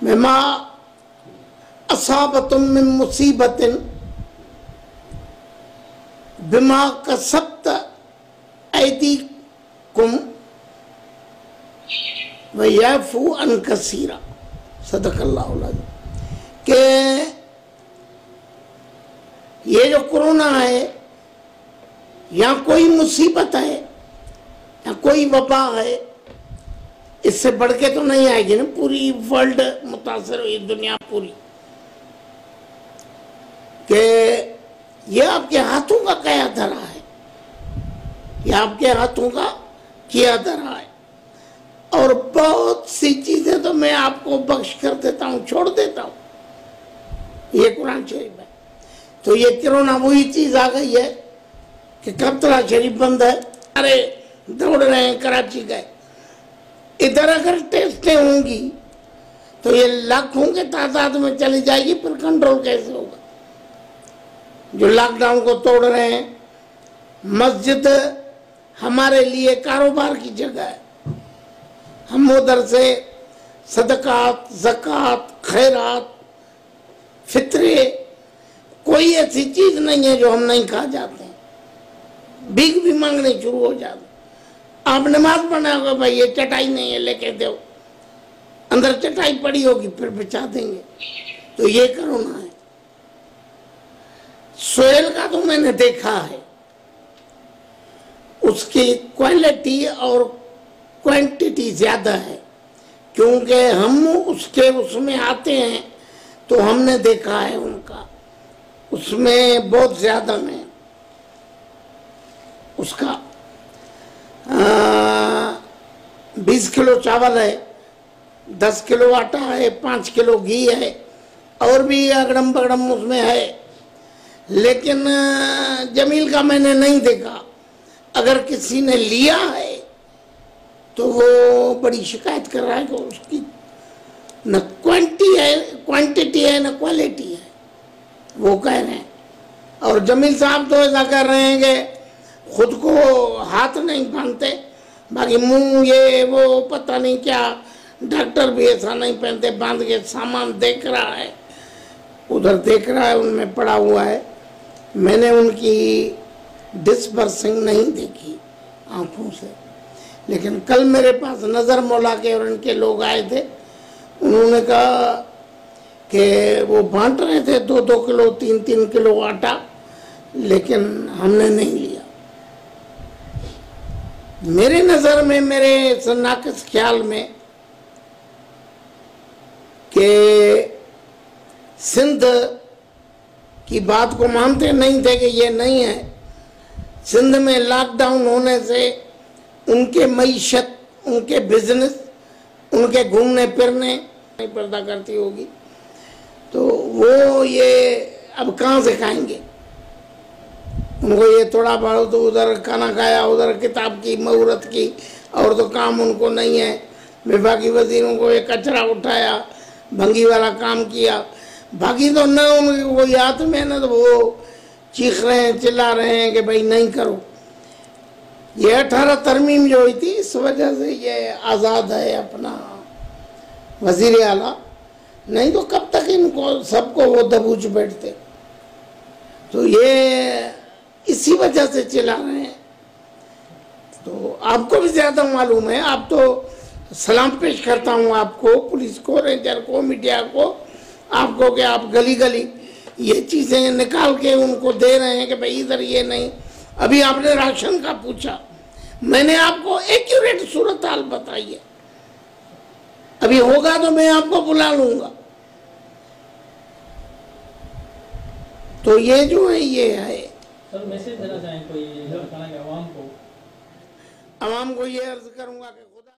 बिमा असाबतुम मिन मुसीबतिन बिमा कसब्त ऐदीकुम व याफू अन कसीरा। सदकल्लाहुल अज़ीम। के ये जो कोरोना है या कोई मुसीबत है या कोई वबा है, इससे बढ़ के तो नहीं आएगी ना, पूरी वर्ल्ड मुतासर हुई, दुनिया पूरी। कि ये आपके हाथों का किया धरा है, ये आपके हाथों का किया धरा है। और बहुत सी चीजें तो मैं आपको बख्श कर देता हूँ, छोड़ देता हूँ, ये कुरान शरीफ है। तो ये कोरोना वही चीज आ गई है कि कब्तला शरीफ बंद है, अरे दौड़ रहे हैं, कराची गए। इधर अगर टेस्टें होंगी तो ये लाखों के तादाद में चली जाएगी, फिर कंट्रोल कैसे होगा? जो लॉकडाउन को तोड़ रहे हैं, मस्जिद हमारे लिए कारोबार की जगह है, हम उधर से सदकात, ज़कात, खैरात, फित्रे, कोई ऐसी चीज नहीं है जो हम नहीं खा जाते हैं, भीख भी मांगने शुरू हो जाते। आप नमाज पढ़ना होगा, भाई ये चटाई नहीं है लेके दो, अंदर चटाई पड़ी होगी, फिर बिछा देंगे। तो ये कोरोना है। सोहेल का तो मैंने देखा है, उसकी क्वालिटी और क्वांटिटी ज्यादा है, क्योंकि हम उसके उसमें आते हैं तो हमने देखा है उनका, उसमें बहुत ज्यादा में उसका 20 किलो चावल है, 10 किलो आटा है, 5 किलो घी है, और भी अगड़म बगड़म उसमें है। लेकिन जमील का मैंने नहीं देखा। अगर किसी ने लिया है तो वो बड़ी शिकायत कर रहा है कि उसकी न क्वांटिटी है न क्वालिटी है, वो कह रहे हैं। और जमील साहब तो ऐसा कर रहे हैं कि खुद को हाथ नहीं बांधते, बाकी मुंह ये वो पता नहीं क्या, डॉक्टर भी ऐसा नहीं पहनते, बांध के सामान देख रहा है, उधर देख रहा है, उनमें पड़ा हुआ है। मैंने उनकी डिस्पर्सिंग नहीं देखी आंखों से, लेकिन कल मेरे पास नज़र मौला के और इनके लोग आए थे, उन्होंने कहा कि वो बांट रहे थे 2-2 किलो 3-3 किलो आटा, लेकिन हमने नहीं लिया। मेरे नज़र में, मेरे नाकिस ख्याल में कि सिंध की बात को मानते नहीं थे कि ये नहीं है। सिंध में लॉकडाउन होने से उनके मईशत, उनके बिजनेस, उनके घूमने फिरने नहीं पर्दा करती होगी, तो वो ये अब कहाँ से खाएंगे? उनको ये थोड़ा बहुत तो उधर खाना खाया, उधर किताब की मुहूर्त की, और तो काम उनको नहीं है। विभागीय वजीरों को ये कचरा उठाया, भंगी वाला काम किया, बाकी तो न उनको कोई हाथ में न, तो वो चीख रहे हैं, चिल्ला रहे हैं कि भाई नहीं करो। ये 18 तरमीम जो हुई थी, इस वजह से ये आज़ाद है अपना वजीर आला, नहीं तो कब तक इनको सबको वो दबोच बैठते। तो ये इसी वजह से चिल्ला रहे हैं। तो आपको भी ज्यादा मालूम है, आप तो सलाम पेश करता हूँ आपको, पुलिस को, रेंजर को, मीडिया को, आपको कि आप गली गली ये चीजें निकाल के उनको दे रहे हैं कि भाई इधर ये नहीं। अभी आपने राशन का पूछा, मैंने आपको एक्यूरेट सूरत हाल बताई है, अभी होगा तो मैं आपको बुला लूंगा। तो ये जो है ये है। सर मैसेज देना चाहें कोई आवाम को? आवाम को ये अर्ज करूंगा कि